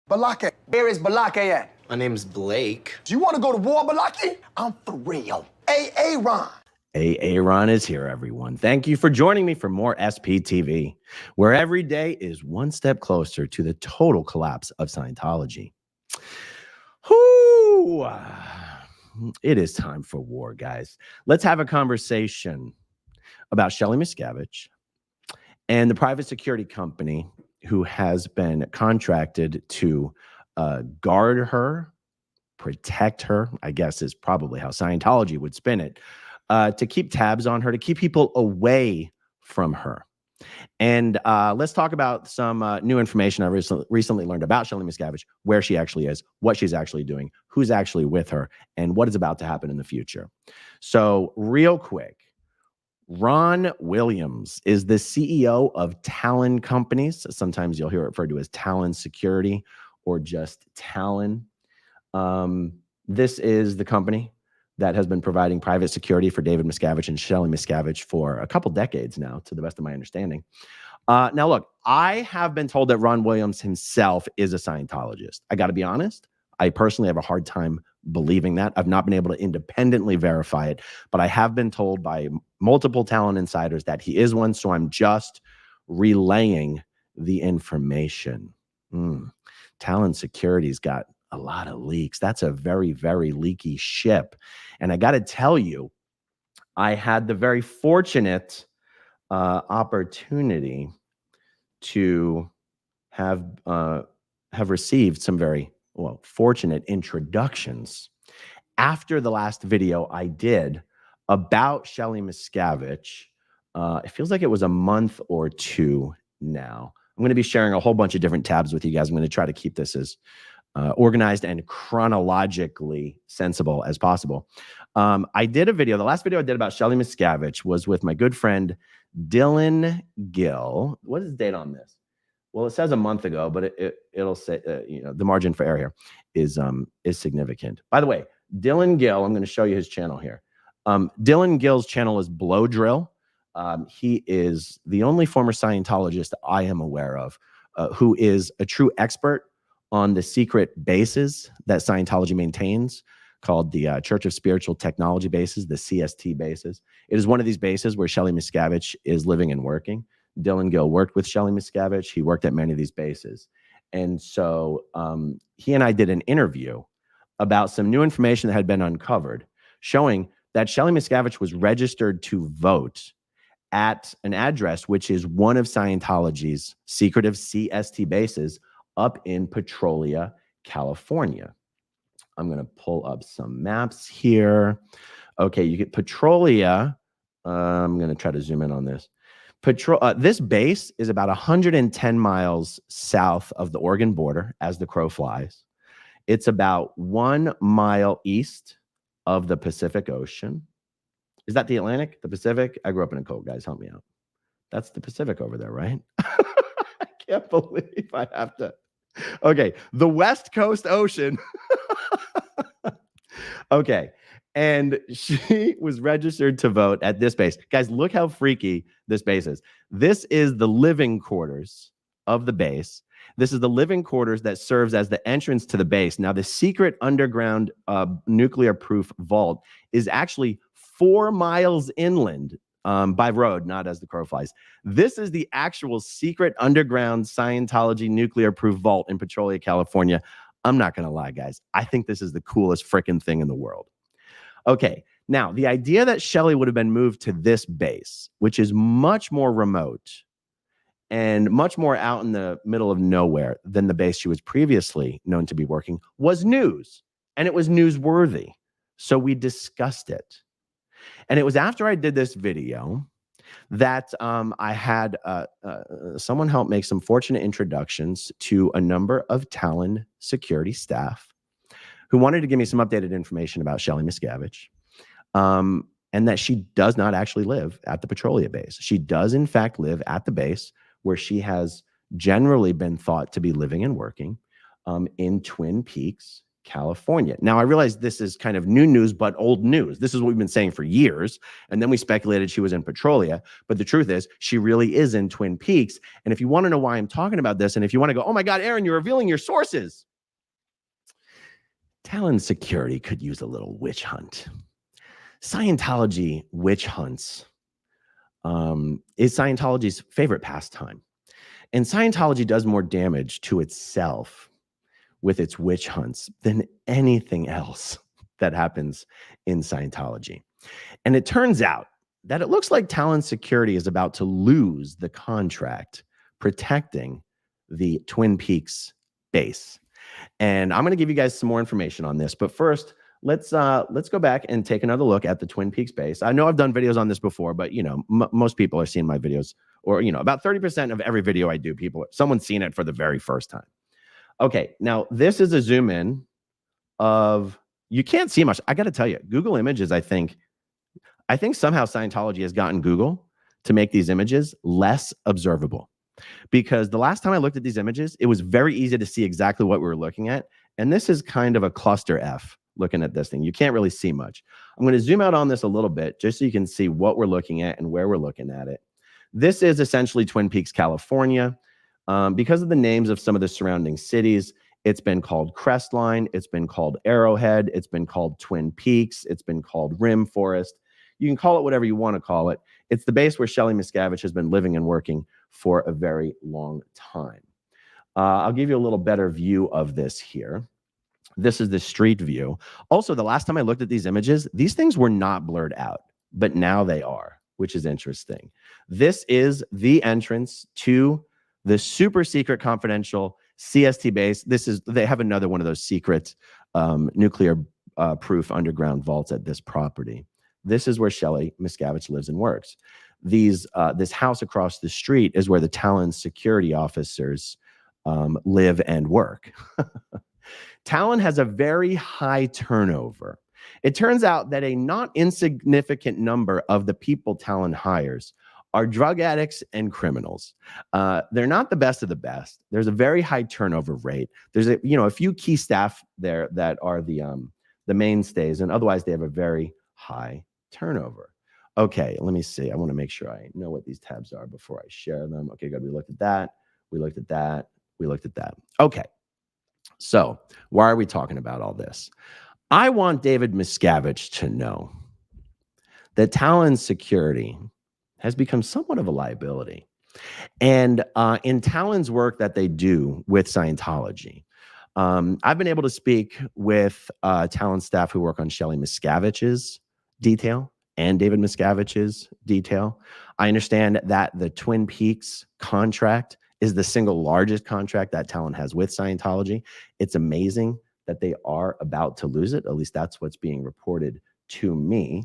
Balake. Where is Balake at? My name's Blake. Do you want to go to war, Balake? I'm for real. Ron. Ron is here, everyone. Thank you for joining me for more SPTV, where every day is one step closer to the total collapse of Scientology. Whoo! It is time for war, guys. Let's have a conversation about Shelly Miscavige and the private security company who has been contracted to guard her, protect her, I guess is probably how Scientology would spin it, to keep tabs on her, to keep people away from her. And let's talk about some new information I recently learned about Shelly Miscavige, where she actually is, what she's actually doing, who's actually with her, and what is about to happen in the future. So real quick, Ron Williams is the CEO of Talon Companies. Sometimes you'll hear it referred to as Talon Security or just Talon. This is the company that has been providing private security for David Miscavige and Shelly Miscavige for a couple decades now, to the best of my understanding. Now, look, I have been told that Ron Williams himself is a Scientologist. I got to be honest, I personally have a hard time believing that. I've not been able to independently verify it, but I have been told by multiple Talon Insiders that he is one, so I'm just relaying the information. Talon Security's got a lot of leaks. That's a very, very leaky ship. And I got to tell you, I had the very fortunate opportunity to have received some very fortunate introductions after the last video I did about Shelly Miscavige. It feels like it was a month or two now. I'm going to be sharing a whole bunch of different tabs with you guys. I'm going to try to keep this as organized and chronologically sensible as possible. I did a video. The last video I did about Shelly Miscavige was with my good friend Dylan Gill. What is the date on this? Well, it says a month ago, but it'll say the margin for error here is significant. By the way, Dylan Gill, I'm going to show you his channel here. Dylan Gill's channel is Blow Drill. He is the only former Scientologist I am aware of who is a true expert on the secret bases that Scientology maintains, called the Church of Spiritual Technology bases, the CST bases. It is one of these bases where Shelly Miscavige is living and working. Dylan Gill worked with Shelly Miscavige. He worked at many of these bases. And so he and I did an interview about some new information that had been uncovered, showing that Shelly Miscavige was registered to vote at an address which is one of Scientology's secretive CST bases up in Petrolia, California. I'm going to pull up some maps here. Okay, you get Petrolia. I'm going to try to zoom in on this. This base is about 110 miles south of the Oregon border as the crow flies. It's about 1 mile east of the Pacific Ocean. Is that the Atlantic? The Pacific? I grew up in a cold, guys. Help me out. That's the Pacific over there, right? I can't believe I have to. Okay, the West Coast Ocean. Okay, and she was registered to vote at this base. Guys, look how freaky this base is. This is the living quarters of the base. This is the living quarters that serves as the entrance to the base. Now, the secret underground nuclear-proof vault is actually 4 miles inland by road, not as the crow flies. This is the actual secret underground Scientology nuclear-proof vault in Petrolia, California. I'm not going to lie, guys. I think this is the coolest freaking thing in the world. Okay, now, the idea that Shelly would have been moved to this base, which is much more remote and much more out in the middle of nowhere than the base she was previously known to be working, was news, and it was newsworthy. So we discussed it. And it was after I did this video that I had someone help make some fortunate introductions to a number of Talon security staff who wanted to give me some updated information about Shelly Miscavige, and that she does not actually live at the Petrolia base. She does, in fact, live at the base where she has generally been thought to be living and working in Twin Peaks, California. Now, I realize this is kind of new news, but old news. This is what we've been saying for years. And then we speculated she was in Petrolia. But the truth is, she really is in Twin Peaks. And if you want to know why I'm talking about this, and if you want to go, oh my God, Aaron, you're revealing your sources. Talon Security could use a little witch hunt. Scientology witch hunts is Scientology's favorite pastime. And Scientology does more damage to itself with its witch hunts than anything else that happens in Scientology. And it turns out that it looks like Talon Security is about to lose the contract protecting the Twin Peaks base. And I'm going to give you guys some more information on this. But first, let's go back and take another look at the Twin Peaks base. I know I've done videos on this before, but you know, most people are seeing my videos, or you know, about 30% of every video I do, someone's seen it for the very first time. Okay, now this is a zoom in of, you can't see much. I got to tell you, Google Images, I think somehow Scientology has gotten Google to make these images less observable. Because the last time I looked at these images, it was very easy to see exactly what we were looking at. And this is kind of a cluster F looking at this thing. You can't really see much. I'm going to zoom out on this a little bit just so you can see what we're looking at and where we're looking at it. This is essentially Twin Peaks, California. Because of the names of some of the surrounding cities, it's been called Crestline, it's been called Arrowhead, it's been called Twin Peaks, it's been called Rim Forest. You can call it whatever you want to call it. It's the base where Shelly Miscavige has been living and working for a very long time. I'll give you a little better view of this here. This is the street view. Also, the last time I looked at these images, these things were not blurred out, but now they are, which is interesting. This is the entrance to the super secret confidential CST base. They have another one of those secret nuclear proof underground vaults at this property. This is where Shelly Miscavige lives and works. This house across the street is where the Talon security officers live and work. Talon has a very high turnover. It turns out that a not insignificant number of the people Talon hires are drug addicts and criminals. They're not the best of the best. There's a very high turnover rate. There's a few key staff there that are the mainstays, and otherwise they have a very high turnover. Okay, let me see. I want to make sure I know what these tabs are before I share them. Okay, good. We looked at that. We looked at that. We looked at that. Okay, so why are we talking about all this? I want David Miscavige to know that Talon Security has become somewhat of a liability. And in Talon's work that they do with Scientology, I've been able to speak with Talon staff who work on Shelly Miscavige's detail and David Miscavige's detail. I understand that the Twin Peaks contract is the single largest contract that Talon has with Scientology. It's amazing that they are about to lose it. At least that's what's being reported to me.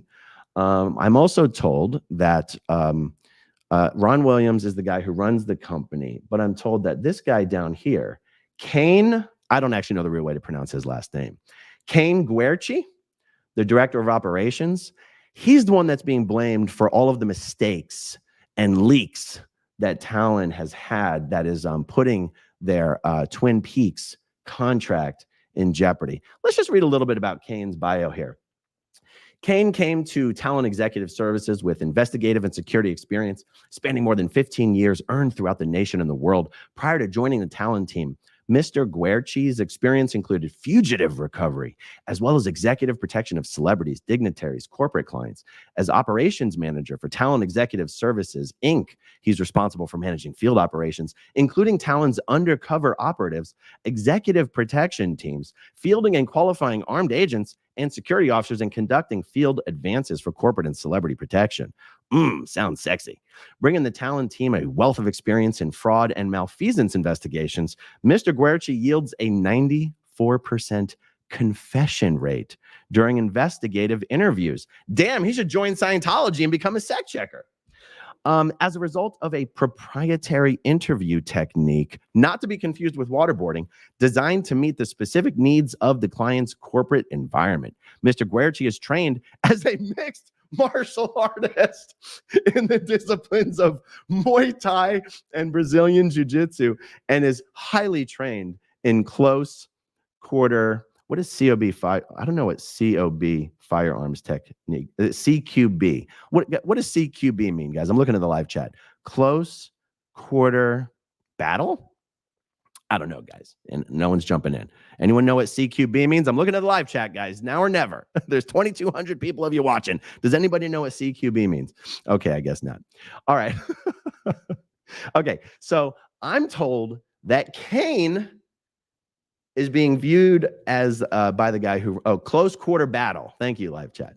I'm also told that Ron Williams is the guy who runs the company, but I'm told that this guy down here, Kane, I don't actually know the real way to pronounce his last name, Kane Guerci, the director of operations, he's the one that's being blamed for all of the mistakes and leaks that Talon has had that is putting their Twin Peaks contract in jeopardy. Let's just read a little bit about Kane's bio here. Kane came to Talon Executive Services with investigative and security experience, spanning more than 15 years earned throughout the nation and the world. Prior to joining the Talon team, Mr. Guerci's experience included fugitive recovery, as well as executive protection of celebrities, dignitaries, corporate clients. As operations manager for Talon Executive Services, Inc., he's responsible for managing field operations, including Talon's undercover operatives, executive protection teams, fielding and qualifying armed agents, and security officers, and conducting field advances for corporate and celebrity protection. Sounds sexy. Bringing the Talon team a wealth of experience in fraud and malfeasance investigations, Mr. Guerci yields a 94% confession rate during investigative interviews. Damn, he should join Scientology and become a sec checker. As a result of a proprietary interview technique, not to be confused with waterboarding, designed to meet the specific needs of the client's corporate environment. Mr. Guerci is trained as a mixed martial artist in the disciplines of Muay Thai and Brazilian Jiu-Jitsu, and is highly trained in close quarter What is COB fire? I don't know what COB firearms technique. CQB. What does CQB mean, guys? I'm looking at the live chat. Close quarter battle. I don't know, guys, and no one's jumping in. Anyone know what CQB means? I'm looking at the live chat, guys. Now or never. There's 2,200 people of you watching. Does anybody know what CQB means? Okay, I guess not. All right. Okay, so I'm told that Kane is being viewed as by the guy who close quarter battle. Thank you, live chat.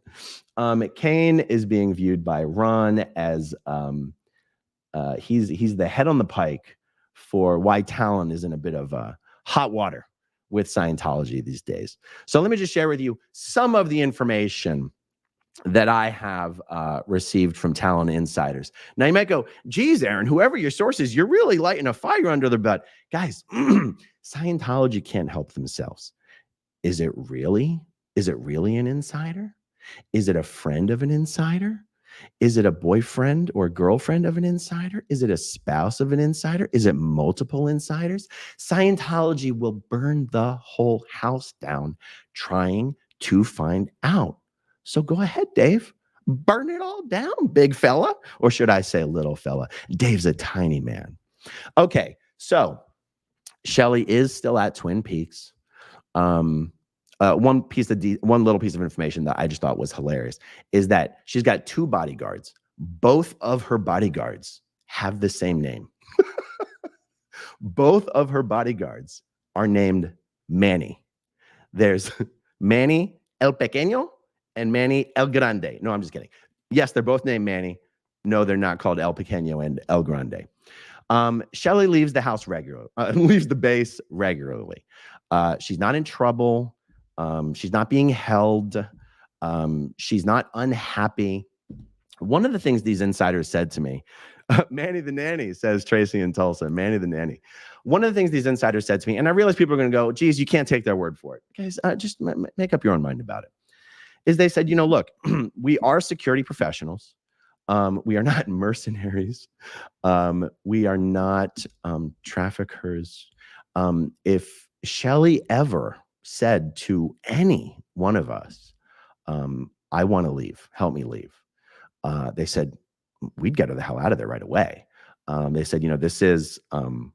Kane is being viewed by Ron as he's the head on the pike for why Talon is in a bit of hot water with Scientology these days. So let me just share with you some of the information that I have received from Talon Insiders. Now you might go, geez, Aaron, whoever your source is, you're really lighting a fire under their butt. Guys, Scientology can't help themselves. Is it really? Is it really an insider? Is it a friend of an insider? Is it a boyfriend or girlfriend of an insider? Is it a spouse of an insider? Is it multiple insiders? Scientology will burn the whole house down trying to find out. So go ahead, Dave. Burn it all down, big fella. Or should I say little fella? Dave's a tiny man. Okay, so Shelly is still at Twin Peaks. One little piece of information that I just thought was hilarious is that she's got 2 bodyguards. Both of her bodyguards have the same name. Both of her bodyguards are named Manny. There's Manny El Pequeño and Manny El Grande. No, I'm just kidding. Yes, they're both named Manny. No, they're not called El Pequeño and El Grande. Shelly leaves the house regularly, leaves the base regularly. She's not in trouble. She's not being held. She's not unhappy. One of the things these insiders said to me, Manny the Nanny, says Tracy in Tulsa, Manny the Nanny. One of the things these insiders said to me, and I realize people are going to go, geez, you can't take their word for it. Guys, just make up your own mind about it. Is they said, look, we are security professionals. We are not mercenaries. We are not traffickers. If Shelly ever said to any one of us, I want to leave, help me leave, they said, we'd get her the hell out of there right away. They said, this is, now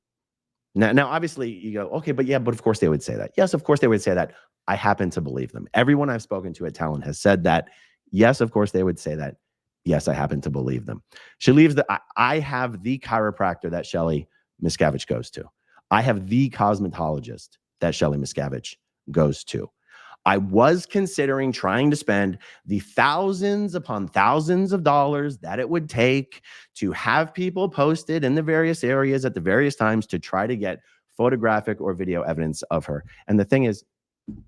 obviously you go, okay, but of course they would say that. Yes, of course they would say that. I happen to believe them. Everyone I've spoken to at Talon has said that. Yes, of course they would say that. Yes, I happen to believe them. She leaves I have the chiropractor that Shelly Miscavige goes to. I have the cosmetologist that Shelly Miscavige goes to. I was considering trying to spend the thousands upon thousands of dollars that it would take to have people posted in the various areas at the various times to try to get photographic or video evidence of her. And the thing is,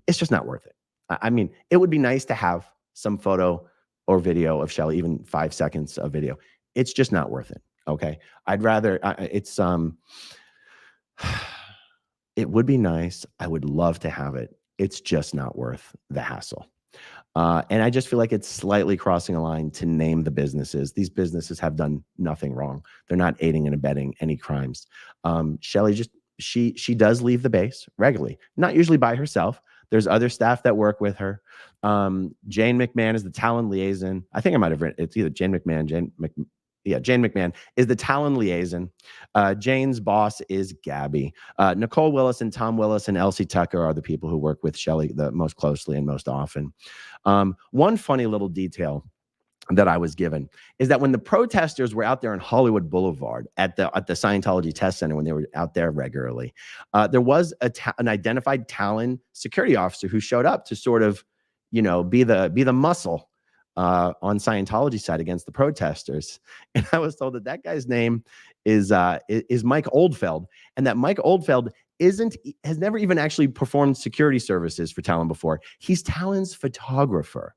it's just not worth it. I mean, it would be nice to have some photo or video of Shelly, even 5 seconds of video. It's just not worth it. Okay. I'd rather, it would be nice. I would love to have it. It's just not worth the hassle. And I just feel like it's slightly crossing a line to name the businesses. These businesses have done nothing wrong. They're not aiding and abetting any crimes. Shelly she does leave the base regularly, not usually by herself. There's other staff that work with her. Jane McMahon is the Talon liaison. I think I might have written, it's either Jane McMahon, Jane McMahon is the Talon liaison. Jane's boss is Gabby. Nicole Willis and Tom Willis and Elsie Tucker are the people who work with Shelly the most closely and most often. One funny little detail that I was given is that when the protesters were out there on Hollywood Boulevard at the Scientology Test Center, when they were out there regularly, there was an identified Talon security officer who showed up to sort of, be the muscle on Scientology side against the protesters. And I was told that guy's name is Mike Oldfeld, and that Mike Oldfeld has never even actually performed security services for Talon before. He's Talon's photographer.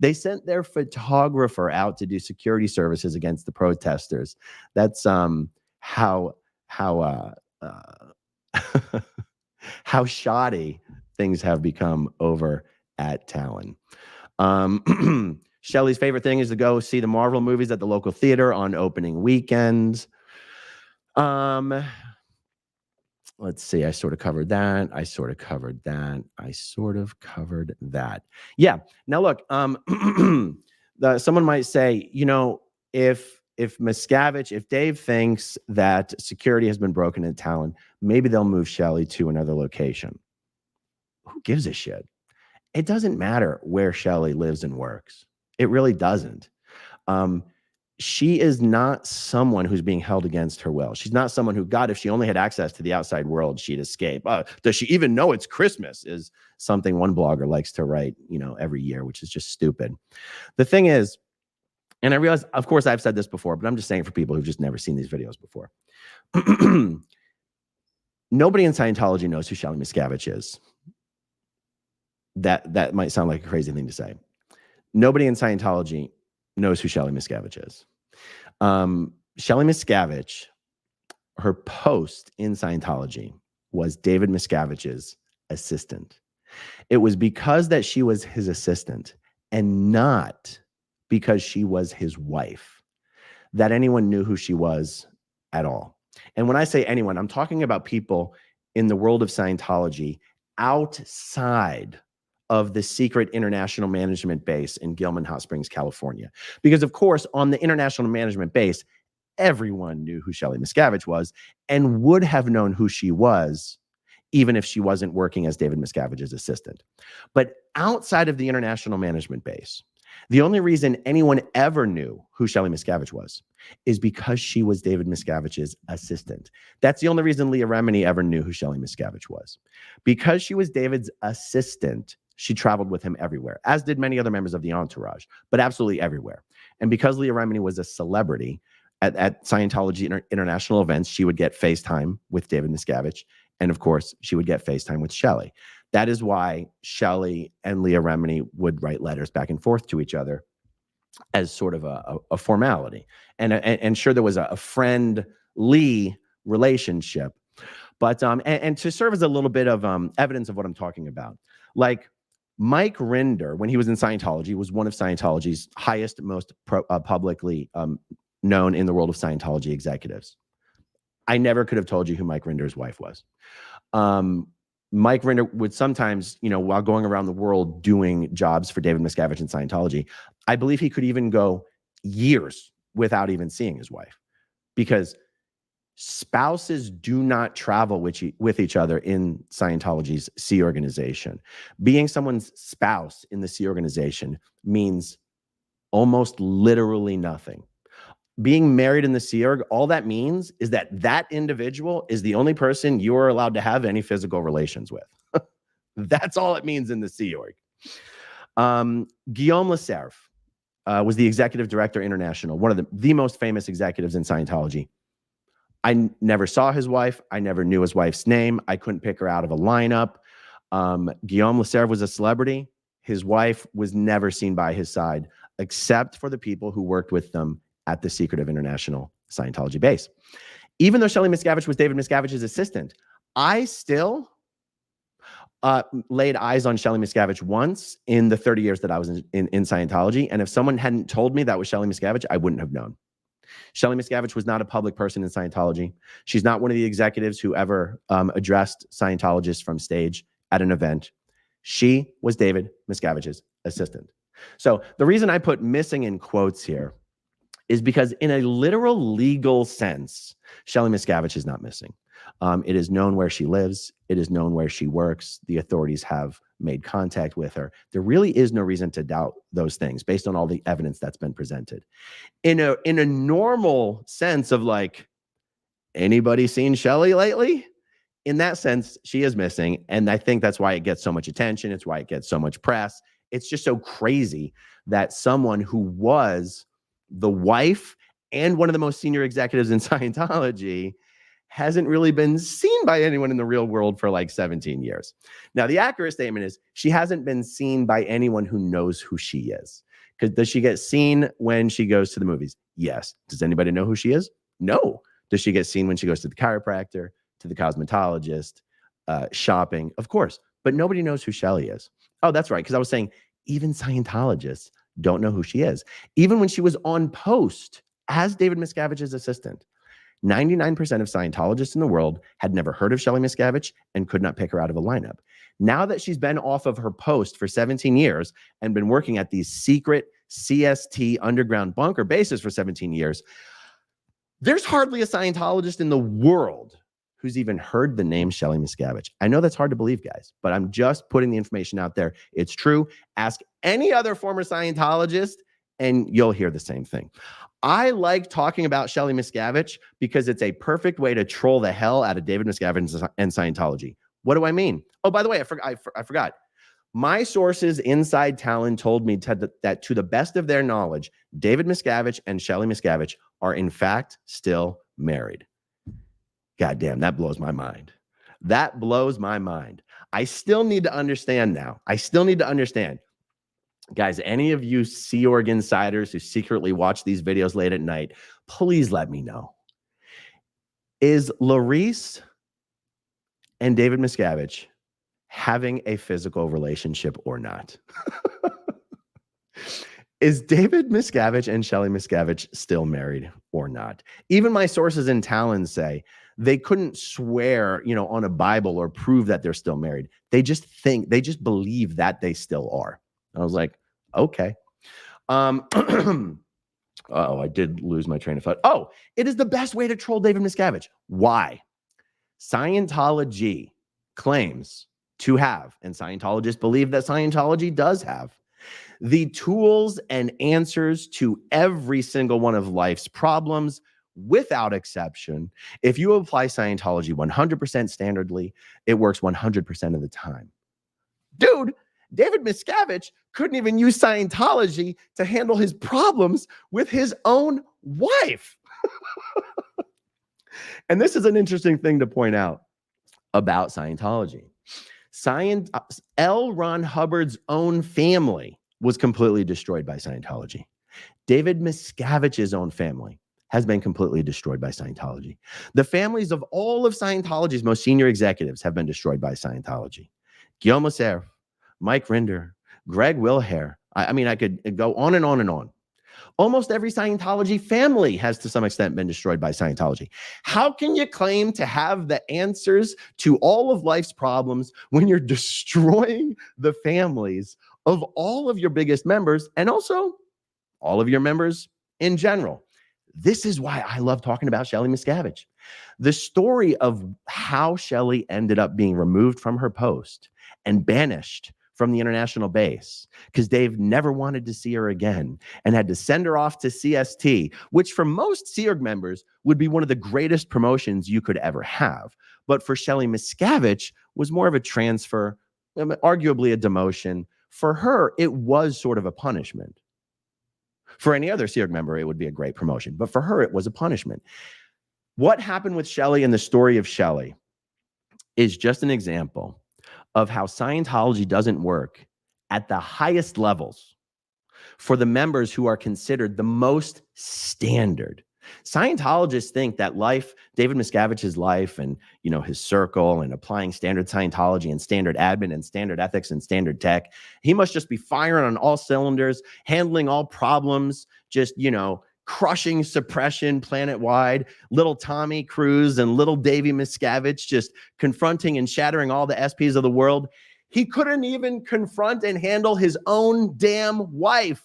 They sent their photographer out to do security services against the protesters. That's how shoddy things have become over at Talon. Shelly's favorite thing is to go see the Marvel movies at the local theater on opening weekends. let's see. I sort of covered that. I sort of covered that. I sort of covered that. Yeah. Now look, someone might say, you know, if Miscavige, if Dave thinks that security has been broken at Talon, maybe they'll move Shelly to another location. Who gives a shit? It doesn't matter where Shelly lives and works. It really doesn't. She is not someone who's being held against her will. She's not someone who, God, if she only had access to the outside world, she'd escape. Does she even know it's Christmas? Is something one blogger likes to write, you know, every year, which is just stupid. The thing is, and I realize, of course, I've said this before, but I'm just saying for people who've just never seen these videos before. Nobody in Scientology knows who Shelly Miscavige is. That might sound like a crazy thing to say. Nobody in Scientology knows who Shelly Miscavige is. Shelly Miscavige, her post in Scientology was David Miscavige's assistant. It was because that she was his assistant and not because she was his wife that anyone knew who she was at all. And when I say anyone, I'm talking about people in the world of Scientology outside of the secret international management base in Gilman Hot Springs, California. Because of course, on the international management base, everyone knew who Shelly Miscavige was and would have known who she was, even if she wasn't working as David Miscavige's assistant. But outside of the international management base, the only reason anyone ever knew who Shelly Miscavige was is because she was David Miscavige's assistant. That's the only reason Leah Remini ever knew who Shelly Miscavige was. Because she was David's assistant, she traveled with him everywhere, as did many other members of the entourage, but absolutely everywhere. And because Leah Remini was a celebrity at Scientology international events, she would get FaceTime with David Miscavige. And of course, she would get FaceTime with Shelly. That is why Shelly and Leah Remini would write letters back and forth to each other as sort of a formality. And sure, there was a friendly relationship. But and to serve as a little bit of evidence of what I'm talking about, like Mike Rinder, when he was in Scientology, was one of Scientology's highest, most publicly known in the world of Scientology executives. I never could have told you who Mike Rinder's wife was. Mike Rinder would sometimes, you know, while going around the world doing jobs for David Miscavige in Scientology, I believe he could even go years without even seeing his wife, because spouses do not travel with each other in Scientology's C organization. Being someone's spouse in the C organization means almost literally nothing. Being married in the Sea Org, all that means is that that individual is the only person you are allowed to have any physical relations with. That's all it means in the Sea Org. Guillaume Lecerf was the executive director international, one of the most famous executives in Scientology. I never saw his wife. I never knew his wife's name. I couldn't pick her out of a lineup. Guillaume Lecerf was a celebrity. His wife was never seen by his side, except for the people who worked with them at the secretive international Scientology base. Even though Shelly Miscavige was David Miscavige's assistant, I still laid eyes on Shelly Miscavige once in the 30 years that I was in Scientology. And if someone hadn't told me that was Shelly Miscavige, I wouldn't have known. Shelly Miscavige was not a public person in Scientology. She's not one of the executives who ever addressed Scientologists from stage at an event. She was David Miscavige's assistant. So the reason I put missing in quotes here is because in a literal legal sense, Shelly Miscavige is not missing. It is known where she lives. It is known where she works. The authorities have made contact with her. There really is no reason to doubt those things based on all the evidence that's been presented. In a normal sense of like, anybody seen Shelly lately? In that sense, she is missing. And I think that's why it gets so much attention. It's why it gets so much press. It's just so crazy that someone who was the wife and one of the most senior executives in Scientology hasn't really been seen by anyone in the real world for like 17 years. Now, the accurate statement is she hasn't been seen by anyone who knows who she is. Because does she get seen when she goes to the movies? Yes. Does anybody know who she is? No. Does she get seen when she goes to the chiropractor, to the cosmetologist, shopping? Of course. But nobody knows who Shelly is. Oh, that's right. Because I was saying even Scientologists don't know who she is. Even when she was on post as David Miscavige's assistant, 99% of Scientologists in the world had never heard of Shelly Miscavige and could not pick her out of a lineup. Now that she's been off of her post for 17 years and been working at these secret CST underground bunker bases for 17 years, there's hardly a Scientologist in the world who's even heard the name Shelly Miscavige. I know that's hard to believe, guys, but I'm just putting the information out there. It's true. Ask any other former Scientologist and you'll hear the same thing. I like talking about Shelly Miscavige because it's a perfect way to troll the hell out of David Miscavige and Scientology. What do I mean? Oh, by the way, I forgot. My sources inside Talon told me that to the best of their knowledge, David Miscavige and Shelly Miscavige are in fact still married. God damn, that blows my mind. That blows my mind. I still need to understand now. Guys, any of you Sea Org insiders who secretly watch these videos late at night, please let me know. Is Larisse and David Miscavige having a physical relationship or not? Is David Miscavige and Shelly Miscavige still married or not? Even my sources in Talon say they couldn't swear, on a Bible or prove that they're still married. They just believe that they still are. I was like, okay. Oh, I did lose my train of thought. Oh, it is the best way to troll David Miscavige. Why? Scientology claims to have, and Scientologists believe that Scientology does have, the tools and answers to every single one of life's problems without exception. If you apply Scientology 100% standardly, it works 100% of the time. Dude, David Miscavige couldn't even use Scientology to handle his problems with his own wife. And this is an interesting thing to point out about Scientology. L. Ron Hubbard's own family was completely destroyed by Scientology. David Miscavige's own family has been completely destroyed by Scientology. The families of all of Scientology's most senior executives have been destroyed by Scientology. Guillaume Serre, Mike Rinder, Greg Wilhare. I mean, I could go on and on and on. Almost every Scientology family has to some extent been destroyed by Scientology. How can you claim to have the answers to all of life's problems when you're destroying the families of all of your biggest members and also all of your members in general? This is why I love talking about Shelly Miscavige. The story of how Shelly ended up being removed from her post and banished from the international base because Dave never wanted to see her again and had to send her off to CST, which for most Sea Org members would be one of the greatest promotions you could ever have. But for Shelly Miscavige was more of a transfer, arguably a demotion. For her, it was sort of a punishment. For any other Sea Org member, it would be a great promotion. But for her, it was a punishment. What happened with Shelly and the story of Shelly is just an example of how Scientology doesn't work at the highest levels for the members who are considered the most standard. Scientologists think that life, David Miscavige's life and, his circle and applying standard Scientology and standard admin and standard ethics and standard tech, he must just be firing on all cylinders, handling all problems, just, crushing suppression planet-wide, little Tommy Cruise and little Davey Miscavige just confronting and shattering all the SPs of the world. He couldn't even confront and handle his own damn wife.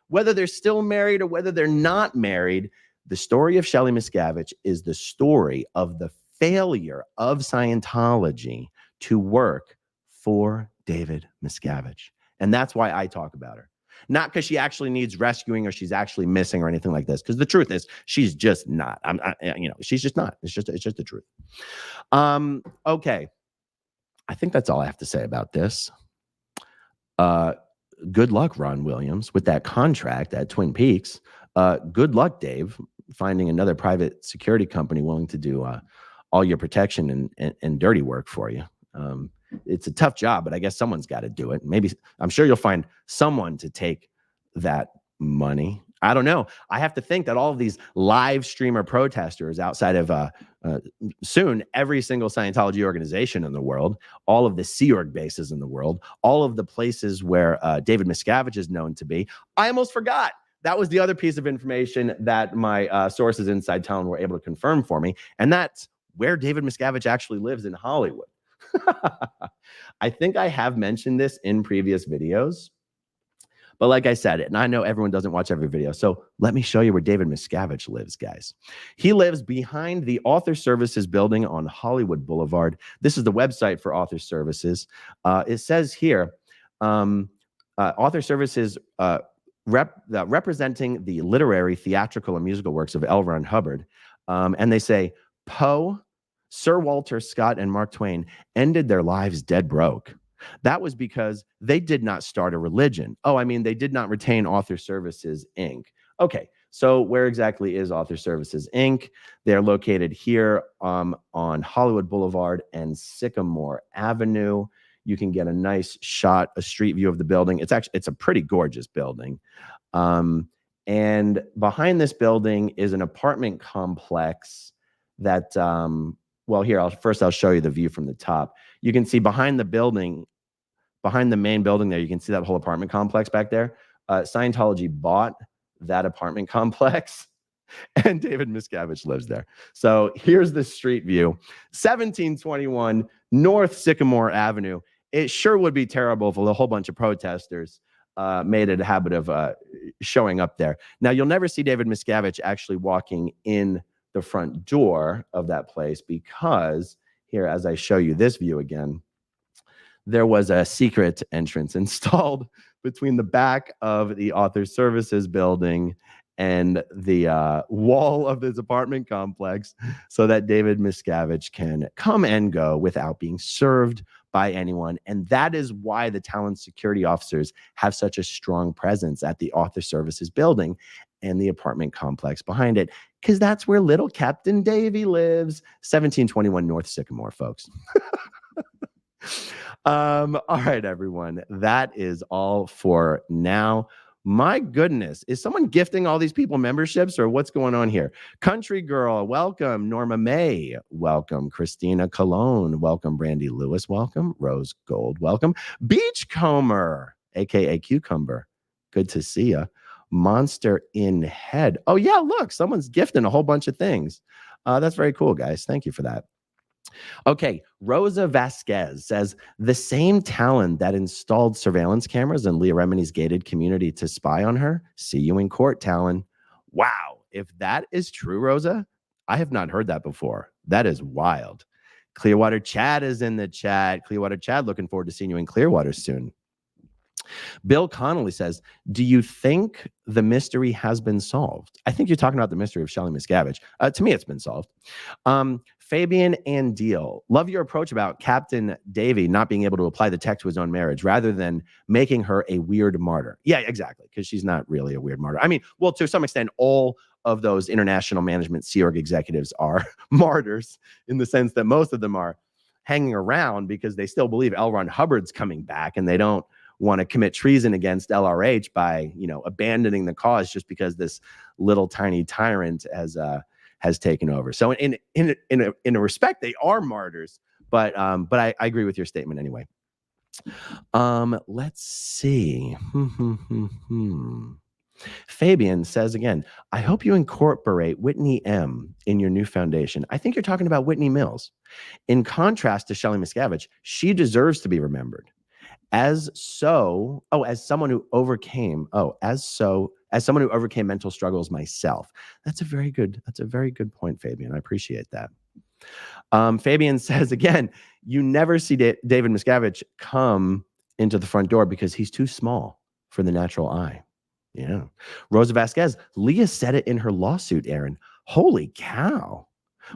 Whether they're still married or whether they're not married, the story of Shelly Miscavige is the story of the failure of Scientology to work for David Miscavige. And that's why I talk about her. Not because she actually needs rescuing or she's actually missing or anything like this. Because the truth is, she's just not. She's just not. It's just the truth. Okay. I think that's all I have to say about this. Good luck, Ron Williams, with that contract at Twin Peaks. Good luck, Dave, finding another private security company willing to do all your protection and dirty work for you. It's a tough job, but I guess someone's got to do it. Maybe I'm sure you'll find someone to take that money. I don't know. I have to think that all of these live streamer protesters outside of soon every single Scientology organization in the world, all of the Sea Org bases in the world, all of the places where David Miscavige is known to be. I almost forgot that was the other piece of information that my sources inside Talon were able to confirm for me. And that's where David Miscavige actually lives in Hollywood. I think I have mentioned this in previous videos. But like I said, and I know everyone doesn't watch every video, so let me show you where David Miscavige lives, guys. He lives behind the Author Services building on Hollywood Boulevard. This is the website for Author Services. It says here, Author Services representing the literary, theatrical, and musical works of L. Ron Hubbard. And they say, Poe, Sir Walter Scott, and Mark Twain ended their lives dead broke. That was because they did not start a religion. Oh, I mean, they did not retain Author Services, Inc. Okay, so where exactly is Author Services, Inc.? They're located here on Hollywood Boulevard and Sycamore Avenue. You can get a nice shot, a street view of the building. It's a pretty gorgeous building. And behind this building is an apartment complex that, well, here, I'll show you the view from the top. You can see behind the building, behind the main building there, you can see that whole apartment complex back there. Scientology bought that apartment complex and David Miscavige lives there. So here's the street view, 1721 North Sycamore Avenue. It sure would be terrible if a whole bunch of protesters made it a habit of showing up there. Now, you'll never see David Miscavige actually walking in the front door of that place because here, as I show you this view again, there was a secret entrance installed between the back of the Author Services building and the wall of this apartment complex so that David Miscavige can come and go without being served by anyone. And that is why the Talon security officers have such a strong presence at the Author Services building and the apartment complex behind it, because that's where little Captain Davy lives. 1721 North Sycamore, folks. All right, everyone. That is all for now. My goodness, is someone gifting all these people memberships or what's going on here? Country Girl, welcome. Norma May, welcome. Christina Cologne, welcome. Brandy Lewis, welcome. Rose Gold, welcome. Beachcomber, aka Cucumber, good to see you. Monster in Head. Oh yeah, look, someone's gifting a whole bunch of things. That's very cool, guys. Thank you for that. Okay, Rosa Vasquez says, the same Talon that installed surveillance cameras in Leah Remini's gated community to spy on her. See you in court, Talon. Wow, if that is true, Rosa, I have not heard that before. That is wild. Clearwater Chad is in the chat. Clearwater Chad, looking forward to seeing you in Clearwater soon. Bill Connolly says, do you think the mystery has been solved? I think you're talking about the mystery of Shelly Missing. To me, it's been solved. Fabian and Deal, love your approach about Captain Davy not being able to apply the tech to his own marriage rather than making her a weird martyr. Yeah, exactly, because she's not really a weird martyr. I mean, well, to some extent, all of those international management Sea Org executives are martyrs in the sense that most of them are hanging around because they still believe L. Ron Hubbard's coming back and they don't want to commit treason against LRH by, abandoning the cause just because this little tiny tyrant has taken over. So in a respect, they are martyrs, but I agree with your statement anyway. Let's see. Fabian says again, I hope you incorporate Whitney M in your new foundation. I think you're talking about Whitney Mills. In contrast to Shelly Missing, she deserves to be remembered. As someone who overcame mental struggles myself. That's a very good point, Fabian. I appreciate that. Fabian says again, you never see David Miscavige come into the front door because he's too small for the natural eye. Yeah. Rosa Vasquez, Leah said it in her lawsuit, Aaron. Holy cow.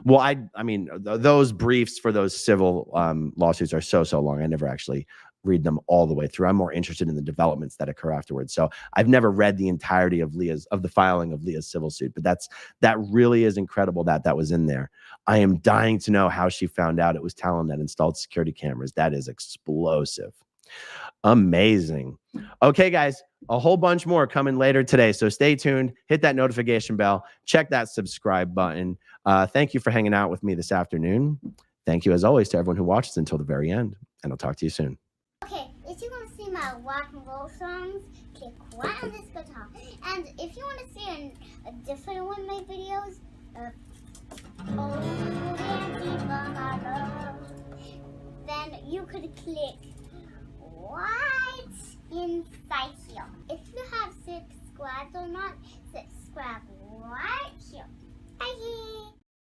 Well, I mean, those briefs for those civil lawsuits are so long. I never actually read them all the way through. I'm more interested in the developments that occur afterwards. So I've never read the entirety of the filing of Leah's civil suit, but that really is incredible that was in there. I am dying to know how she found out it was Talon that installed security cameras. That is explosive. Amazing. Okay, guys, a whole bunch more coming later today. So stay tuned, hit that notification bell, check that subscribe button. Thank you for hanging out with me this afternoon. Thank you, as always, to everyone who watches until the very end, and I'll talk to you soon. Okay, if you want to see my my rock and roll songs, click right on this guitar. And if you want to see a different one of my videos, Oh, then you could click right inside here. If you have subscribed or not, subscribe